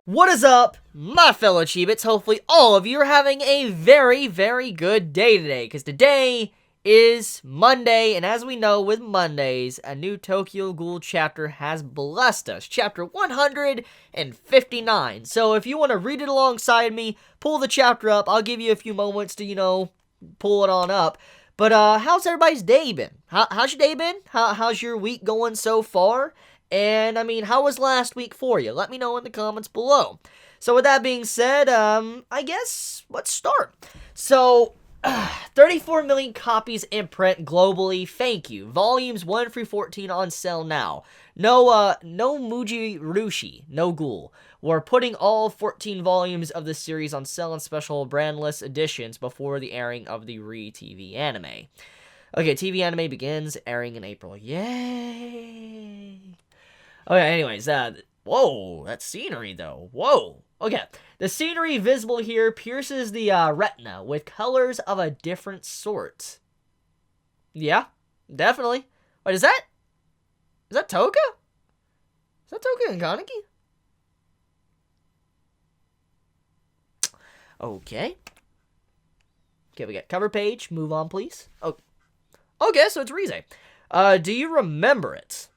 What is up, my fellow Chibits? Hopefully all of you are having a very, very good day today, because today is Monday, and as we know with Mondays, a new Tokyo Ghoul chapter has blessed us, chapter 159. So if you want to read it alongside me, pull the chapter up. I'll give you a few moments to, pull it on up. But how's everybody's day been? How's your day been? How's your week going so far? And, how was last week for you? Let me know in the comments below. So, with that being said, I guess, let's start. So, 34 million copies in print globally, thank you. Volumes 1 through 14 on sale now. No Muji Rushi, no Ghoul. We're putting all 14 volumes of the series on sale in special brandless editions before the airing of the Re-TV anime. Okay, TV anime begins airing in April. Yay! Okay, anyways, whoa, that scenery, though. Whoa. Okay, the scenery visible here pierces the retina with colors of a different sort. Yeah, definitely. Wait, is that Toka? Is that Toka and Kaneki? Okay. Okay, we got cover page. Move on, please. Oh, okay, so it's Rize. Do you remember it?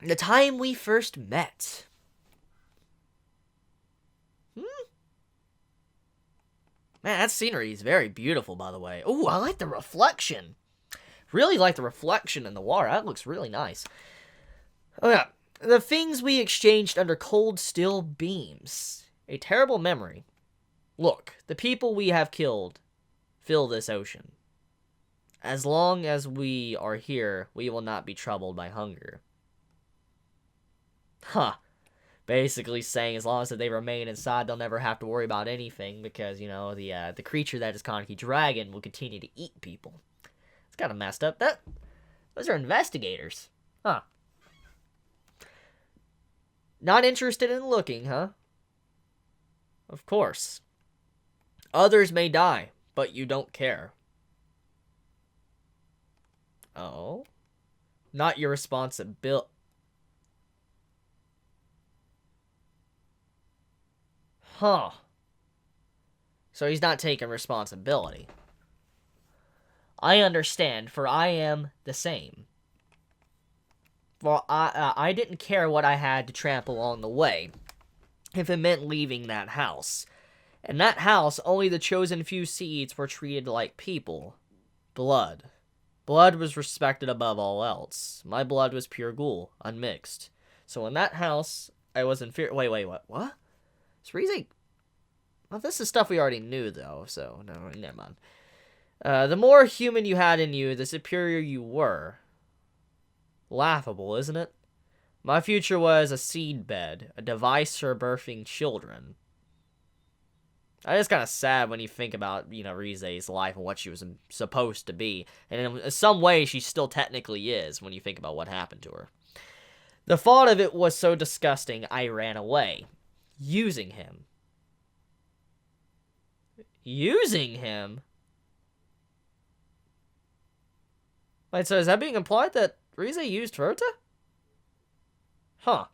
The time we first met. Man, that scenery is very beautiful, by the way. Ooh, I like the reflection. Really like the reflection in the water. That looks really nice. Oh, yeah. The things we exchanged under cold steel beams. A terrible memory. Look, the people we have killed fill this ocean. As long as we are here, we will not be troubled by hunger. Huh. Basically saying as long as they remain inside, they'll never have to worry about anything because, the creature that is Kaneki Dragon will continue to eat people. It's kind of messed up. Those are investigators. Huh. Not interested in looking, huh? Of course. Others may die, but you don't care. Oh. Not your responsibility. Huh. So he's not taking responsibility. I understand, for I am the same. For I didn't care what I had to tramp along the way, if it meant leaving that house. In that house, only the chosen few seeds were treated like people. Blood. Blood was respected above all else. My blood was pure ghoul, unmixed. So in that house, I was in fear. Wait, what? It's Rize. Well, this is stuff we already knew, though, so no, never mind. The more human you had in you, the superior you were. Laughable, isn't it? My future was a seedbed, a device for birthing children. It's kind of sad when you think about, Rize's life and what she was supposed to be. And in some way, she still technically is when you think about what happened to her. The thought of it was so disgusting, I ran away. Using him. Using him? Wait, so is that being implied that Rize used Verta? Huh.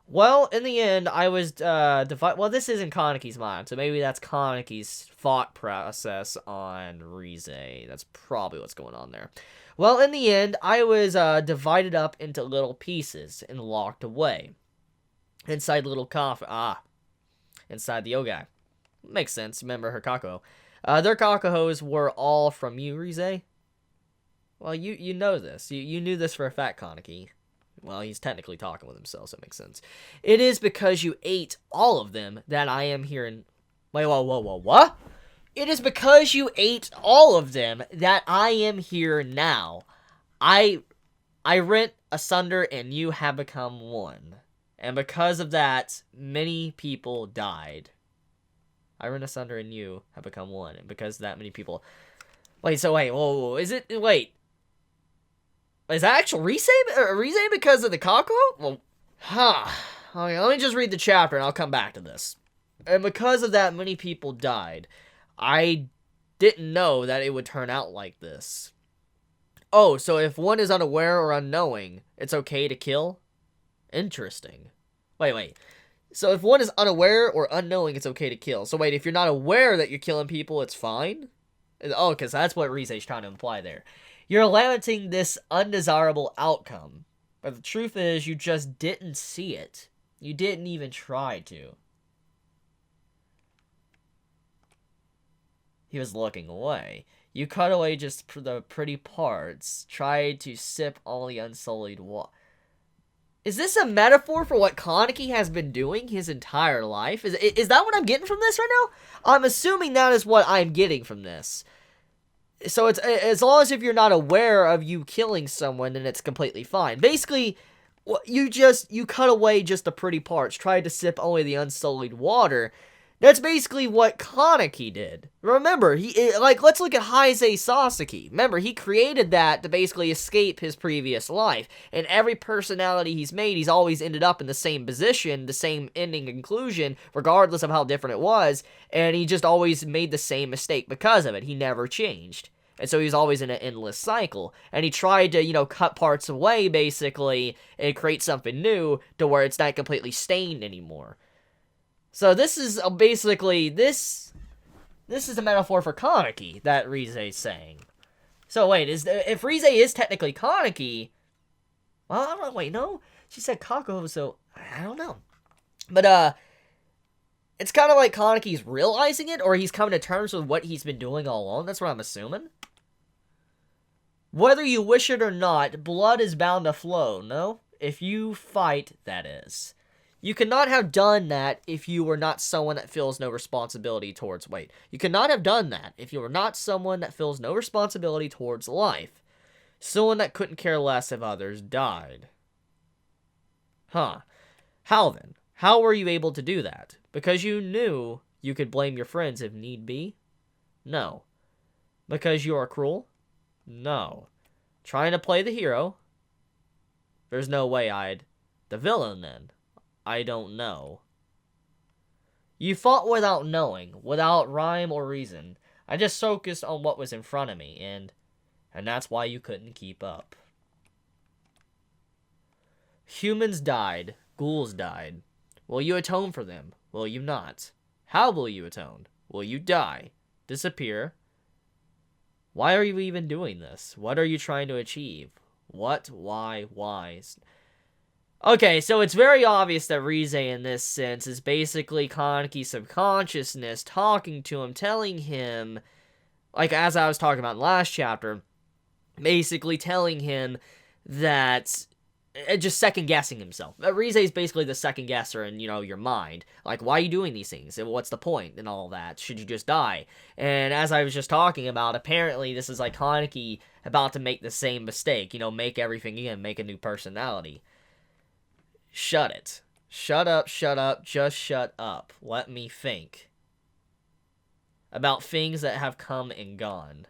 Well, in the end, I was, well, this isn't Kaneki's mind, so maybe that's Kaneki's thought process on Rize. That's probably what's going on there. Well, in the end, I was, divided up into little pieces and locked away. Inside little inside the Yogai. Makes sense, remember her Kako. Their Kakuhos were all from you, Rize? Well, you know this. You knew this for a fact, Kaneki. Well, he's technically talking with himself, so it makes sense. It is because you ate all of them that I am here in... Wait, whoa, what? It is because you ate all of them that I am here now. I rent asunder and you have become one. And because of that, many people died. I rent asunder and you have become one. And because that many people... Wait, whoa, is it... Wait. Is that actual Rize because of the Kako? Well, okay, let me just read the chapter and I'll come back to this. And because of that, many people died. I didn't know that it would turn out like this. Oh, so if one is unaware or unknowing, it's okay to kill? Interesting. Wait. So if one is unaware or unknowing, it's okay to kill. So wait, if you're not aware that you're killing people, it's fine? Oh, because that's what Rize's trying to imply there. You're lamenting this undesirable outcome. But the truth is, you just didn't see it. You didn't even try to. He was looking away. You cut away just the pretty parts. Tried to sip all the unsullied water. Is this a metaphor for what Kaneki has been doing his entire life? Is that what I'm getting from this right now? I'm assuming that is what I'm getting from this. So it's as long as if you're not aware of you killing someone, then it's completely fine. Basically, you cut away just the pretty parts, tried to sip only the unsullied water. That's basically what Kaneki did. Remember, let's look at Heisei Sasaki. Remember, he created that to basically escape his previous life. And every personality he's made, he's always ended up in the same position, the same ending conclusion, regardless of how different it was. And he just always made the same mistake because of it. He never changed. And so he was always in an endless cycle. And he tried to, cut parts away, basically, and create something new to where it's not completely stained anymore. So this is basically, this is a metaphor for Kaneki that Rize's saying. So wait, if Rize is technically Kaneki, well, I don't know, wait, no? She said Kako, so I don't know. But, it's kind of like Kaneki's realizing it, or he's coming to terms with what he's been doing all along. That's what I'm assuming. Whether you wish it or not, blood is bound to flow, no? If you fight, that is. You could not have done that if you were not someone that feels no responsibility towards... Wait. You could not have done that if you were not someone that feels no responsibility towards life. Someone that couldn't care less if others died. Huh. How then? How were you able to do that? Because you knew you could blame your friends if need be? No. Because you are cruel? No. Trying to play the hero? There's no way I'd... The villain, then? I don't know. You fought without knowing, without rhyme or reason. I just focused on what was in front of me, and that's why you couldn't keep up. Humans died. Ghouls died. Will you atone for them? Will you not? How will you atone? Will you die? Disappear? Why are you even doing this? What are you trying to achieve? What? Why? Okay, so it's very obvious that Rize in this sense is basically Kaneki's subconsciousness talking to him, telling him, like as I was talking about in the last chapter, basically telling him that, just second-guessing himself. Rize is basically the second-guesser in, your mind. Like, why are you doing these things? And what's the point? And all that. Should you just die? And as I was just talking about, apparently this is like Kaneki about to make the same mistake. Make everything again, make a new personality. Shut it. Shut up, just shut up. Let me think. About things that have come and gone.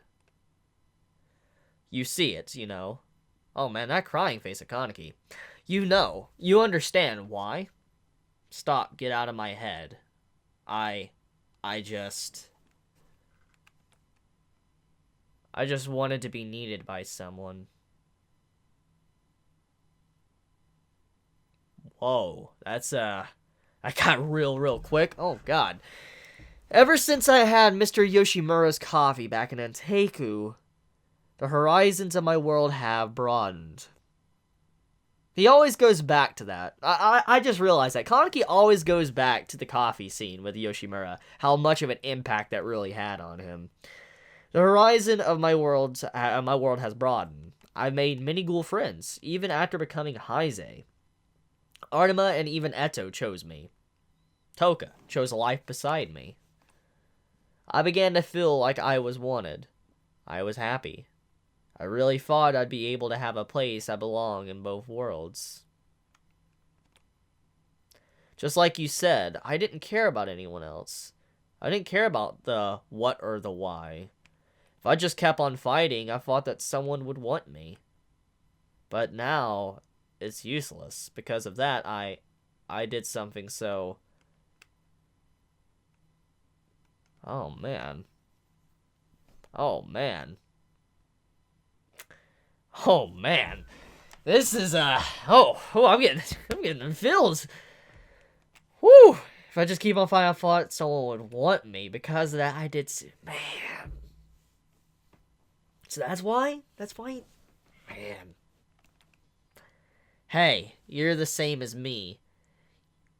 You see it, Oh man, that crying face of Kaneki. You understand why. Stop, get out of my head. I just wanted to be needed by someone. Whoa, that's, I got real quick. Oh, God. Ever since I had Mr. Yoshimura's coffee back in Anteiku, the horizons of my world have broadened. He always goes back to that. I just realized that. Kaneki always goes back to the coffee scene with Yoshimura. How much of an impact that really had on him. The horizon of my world has broadened. I've made many ghoul friends, even after becoming Heisei. Artema and even Eto chose me. Toka chose a life beside me. I began to feel like I was wanted. I was happy. I really thought I'd be able to have a place I belong in both worlds. Just like you said, I didn't care about anyone else. I didn't care about the what or the why. If I just kept on fighting, I thought that someone would want me. But now, it's useless. Because of that, I did something so... Oh, man. Oh, man. Oh, man. This is I'm getting feels. Woo! If I just keep on fighting, I thought someone would want me. Because of that, I did. Man. So that's why. That's why. Man. Hey, you're the same as me.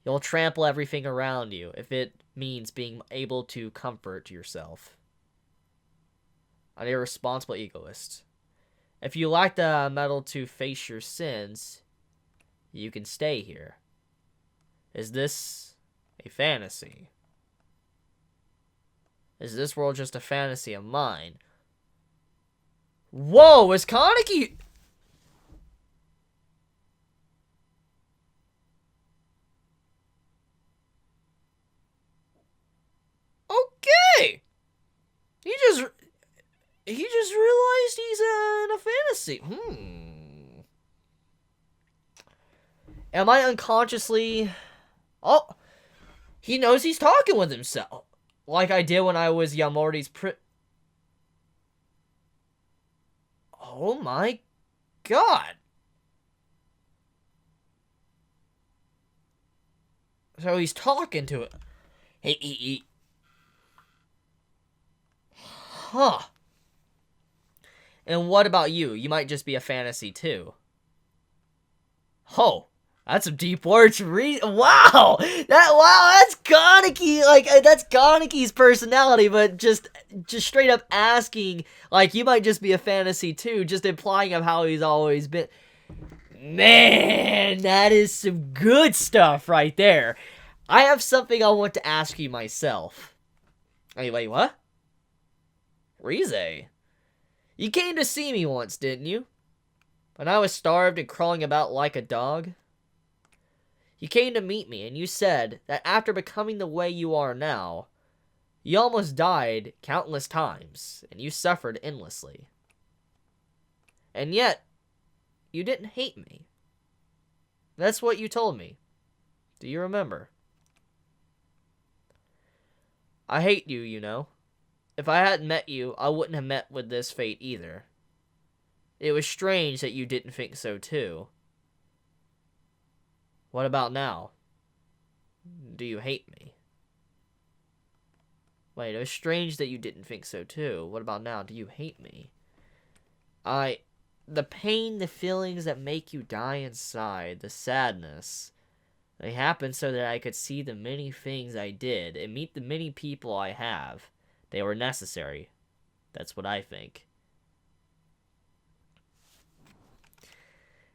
You'll trample everything around you if it means being able to comfort yourself. An irresponsible egoist. If you lack the mettle to face your sins, you can stay here. Is this a fantasy? Is this world just a fantasy of mine? Whoa, is Kaneki... Okay! He just realized he's in a fantasy. Am I unconsciously... Oh, he knows he's talking with himself. Like I did when I was Yamori's Oh my god. So he's talking to it. He. Huh. And what about you? You might just be a fantasy too. Oh, that's some deep words to read. Wow, that's Kaneki. Like that's Kaneki's personality, but just straight up asking, like you might just be a fantasy too, just implying of how he's always been. Man, that is some good stuff right there. I have something I want to ask you myself. Wait, what? Rize, you came to see me once, didn't you? When I was starved and crawling about like a dog? You came to meet me, and you said that after becoming the way you are now, you almost died countless times, and you suffered endlessly. And yet, you didn't hate me. That's what you told me. Do you remember? I hate you, you know. If I hadn't met you, I wouldn't have met with this fate either. It was strange that you didn't think so too. What about now? Do you hate me? Wait, it was strange that you didn't think so too. What about now? Do you hate me? The pain, the feelings that make you die inside, the sadness, they happened so that I could see the many things I did and meet the many people I have. They were necessary. That's what I think.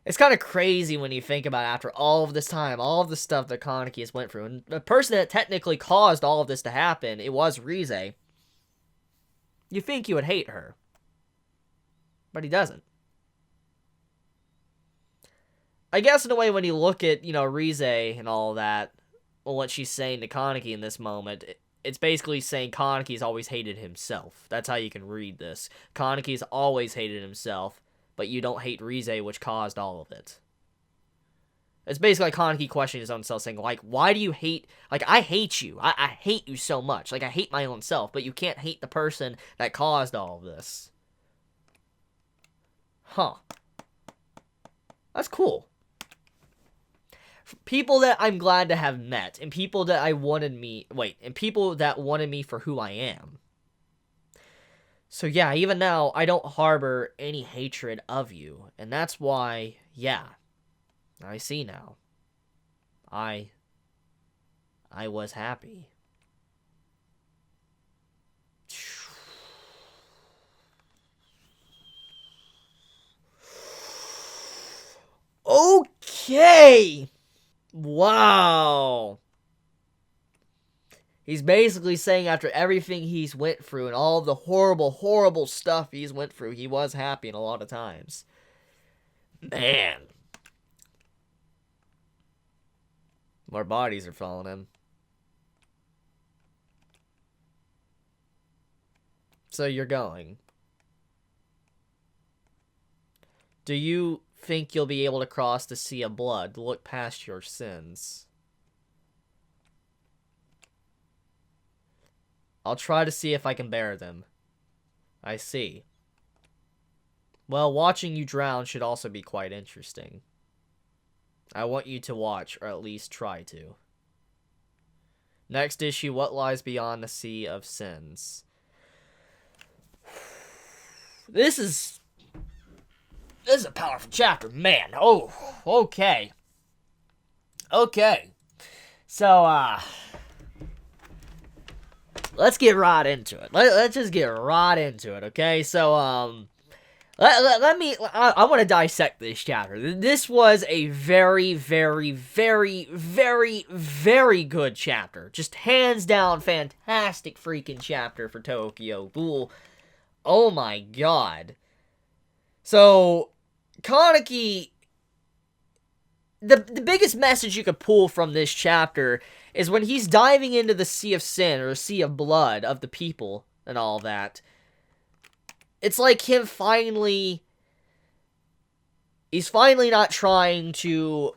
It's kind of crazy when you think about it, after all of this time, all of the stuff that Kaneki has went through, and the person that technically caused all of this to happen, it was Rize. You think you would hate her, but he doesn't. I guess in a way, when you look at, Rize and all that, well, what she's saying to Kaneki in this moment, it's basically saying Kaneki's always hated himself. That's how you can read this. Kaneki's always hated himself, but you don't hate Rize, which caused all of it. It's basically like Kaneki questioning his own self, saying, like, why do you hate... Like, I hate you. I hate you so much. Like, I hate my own self, but you can't hate the person that caused all of this. Huh. That's cool. People that I'm glad to have met, and people that and people that wanted me for who I am. So yeah, even now, I don't harbor any hatred of you, and that's why, yeah, I see now. I was happy. Okay! Wow. He's basically saying after everything he's went through and all the horrible, horrible stuff he's went through, he was happy in a lot of times. Man. More bodies are following him. So you're going. Do you think you'll be able to cross the sea of blood, look past your sins? I'll try to see if I can bear them. I see. Well, watching you drown should also be quite interesting. I want you to watch, or at least try to. Next issue, What Lies Beyond the Sea of Sins. This is a powerful chapter, man. Oh, okay. Okay. So, let's get right into it. Let's just get right into it, okay? So, I want to dissect this chapter. This was a very, very, very, very, very good chapter. Just hands down fantastic freaking chapter for Tokyo Ghoul. Oh my god. So, Kaneki, the biggest message you could pull from this chapter is when he's diving into the sea of sin, or the sea of blood of the people and all that. It's like him finally... He's finally not trying to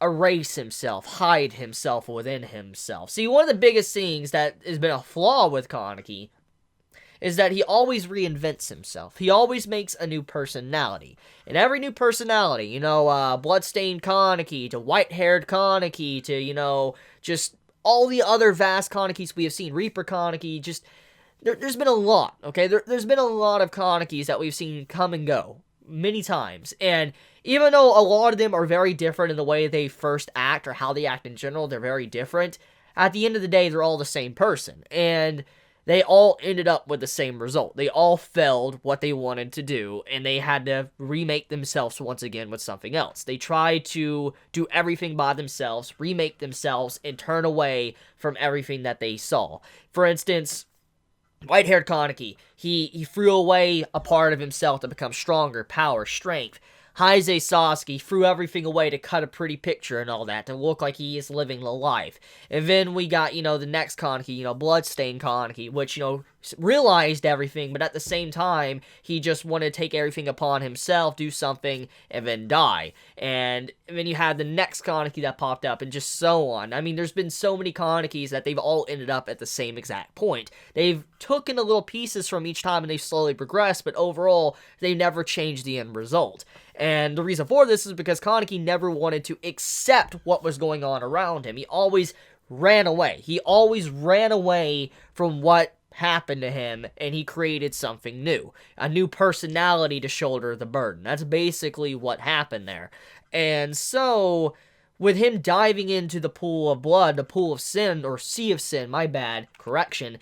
erase himself, hide himself within himself. See, one of the biggest things that has been a flaw with Kaneki is that he always reinvents himself. He always makes a new personality. And every new personality, you know, Bloodstained Kaneki, to White-Haired Kaneki, to, you know, just all the other vast Kanekis we have seen, Reaper Kaneki, just... There's been a lot, okay? There's been a lot of Kanekis that we've seen come and go many times. And even though a lot of them are very different in the way they first act or how they act in general, they're very different, at the end of the day, they're all the same person. And they all ended up with the same result. They all failed what they wanted to do, and they had to remake themselves once again with something else. They tried to do everything by themselves, remake themselves, and turn away from everything that they saw. For instance... White-haired Kaneki, he threw away a part of himself to become stronger, power, strength. Heise Sasuke threw everything away to cut a pretty picture and all that, to look like he is living the life. And then we got, you know, the next Kaneki, you know, Bloodstained Kaneki, which, you know, realized everything, but at the same time, he just wanted to take everything upon himself, do something, and then die. And then you had the next Kaneki that popped up, and just so on. I mean, there's been so many Kanekis that they've all ended up at the same exact point. They've taken the little pieces from each time, and they've slowly progressed, but overall, they never changed the end result. And the reason for this is because Kaneki never wanted to accept what was going on around him. He always ran away. He always ran away from what happened to him, and he created something new. A new personality to shoulder the burden. That's basically what happened there. And so, with him diving into the pool of blood, the pool of sin, or sea of sin, my bad, correction,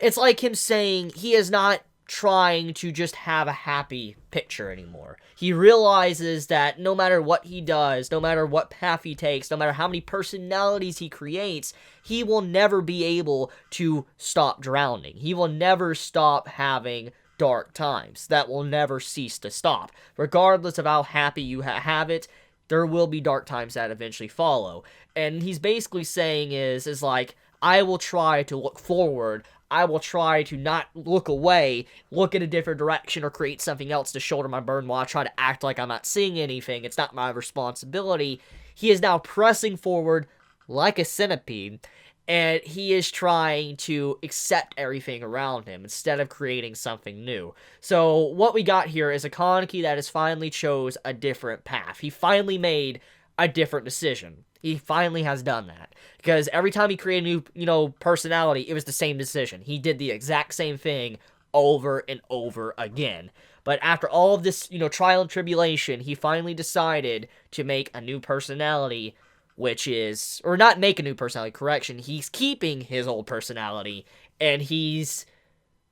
it's like him saying he is not trying to just have a happy picture anymore. He realizes that no matter what he does, no matter what path he takes, no matter how many personalities he creates, he will never be able to stop drowning. He will never stop having dark times. That will never cease to stop. Regardless of how happy you have it, there will be dark times that eventually follow. And he's basically saying is like, I will try to look forward. I will try to not look away, look in a different direction, or create something else to shoulder my burden while I try to act like I'm not seeing anything. It's not my responsibility. He is now pressing forward like a centipede, and he is trying to accept everything around him instead of creating something new. So what we got here is a Kaneki that has finally chose a different path. He finally made a different decision. He finally has done that. Because every time he created a new, personality, it was the same decision. He did the exact same thing over and over again. But after all of this, trial and tribulation, he finally decided to make a new personality, which is... Or not make a new personality, correction. He's keeping his old personality, and he's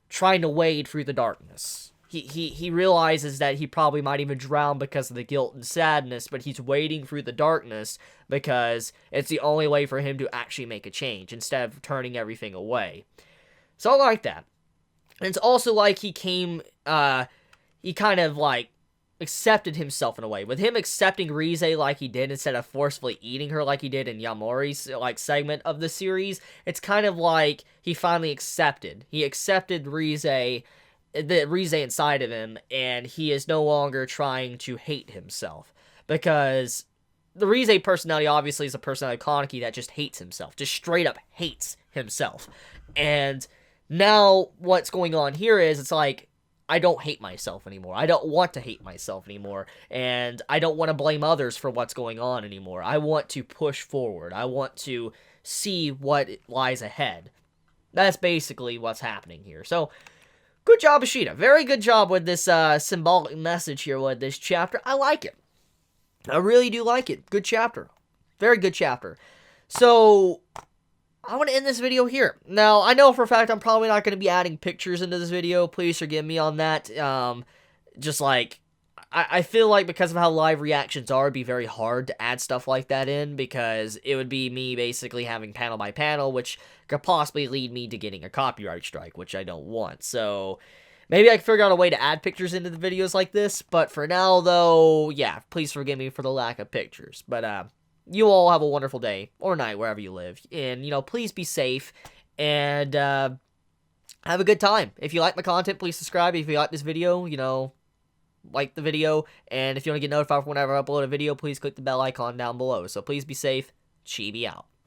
trying to wade through the darkness. He realizes that he probably might even drown because of the guilt and sadness, but he's wading through the darkness because it's the only way for him to actually make a change instead of turning everything away. So I like that. And it's also like he kind of like accepted himself in a way. With him accepting Rize like he did instead of forcefully eating her like he did in Yamori's segment of the series, it's kind of like he finally accepted. He accepted the Rize inside of him, and he is no longer trying to hate himself. Because the Rize personality obviously is a personality of Kaneki that just hates himself. Just straight up hates himself. And now what's going on here is, it's like, I don't hate myself anymore. I don't want to hate myself anymore. And I don't want to blame others for what's going on anymore. I want to push forward. I want to see what lies ahead. That's basically what's happening here. So, good job, Ishida. Very good job with this symbolic message here with this chapter. I like it. I really do like it. Good chapter. Very good chapter. So, I want to end this video here. Now, I know for a fact I'm probably not going to be adding pictures into this video. Please forgive me on that. Just like, I feel like because of how live reactions are, it'd be very hard to add stuff like that in, because it would be me basically having panel by panel, which could possibly lead me to getting a copyright strike, which I don't want. So, maybe I can figure out a way to add pictures into the videos like this, but for now, though, yeah, please forgive me for the lack of pictures. But, you all have a wonderful day, or night, wherever you live, and, please be safe, and, have a good time. If you like my content, please subscribe. If you like this video, like the video, and if you want to get notified whenever I upload a video, please click the bell icon down below. So please be safe. Chibi out.